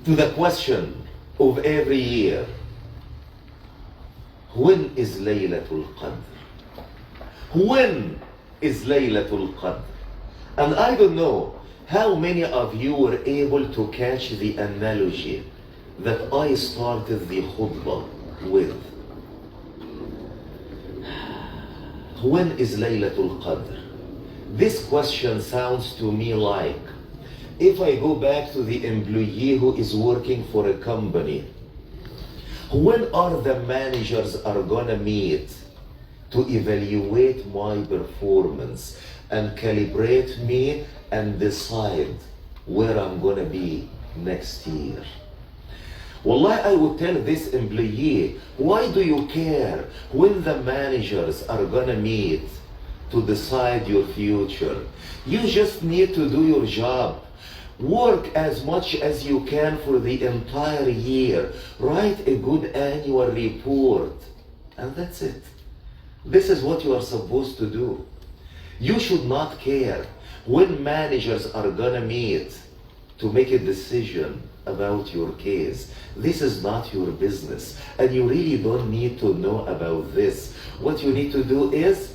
to the question of every year, when is Leylatul Qadr? When is Leylatul Qadr? And I don't know how many of you were able to catch the analogy that I started the khutbah with. When is Leylatul Qadr? This question sounds to me like, if I go back to the employee who is working for a company, when are the managers are gonna meet to evaluate my performance and calibrate me and decide where I'm gonna be next year? Wallahi, I would tell this employee, why do you care when the managers are gonna meet to decide your future? You just need to do your job. Work as much as you can for the entire year. Write a good annual report. And that's it. This is what you are supposed to do. You should not care when managers are gonna meet to make a decision about your case. This is not your business, and you really don't need to know about this. What you need to do is,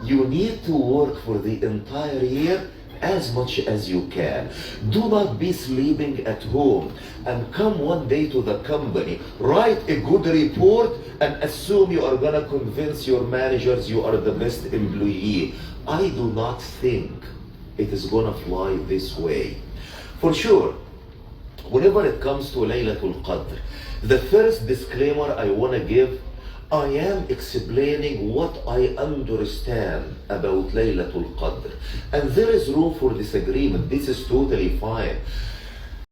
you need to work for the entire year as much as you can. Do not be sleeping at home and come one day to the company, write a good report, and assume you are gonna convince your managers you are the best employee. I do not think it is gonna fly this way. For sure, whenever it comes to Leylatul Qadr, the first disclaimer I wanna give, I am explaining what I understand about Leylatul Qadr. And there is room for disagreement. This is totally fine.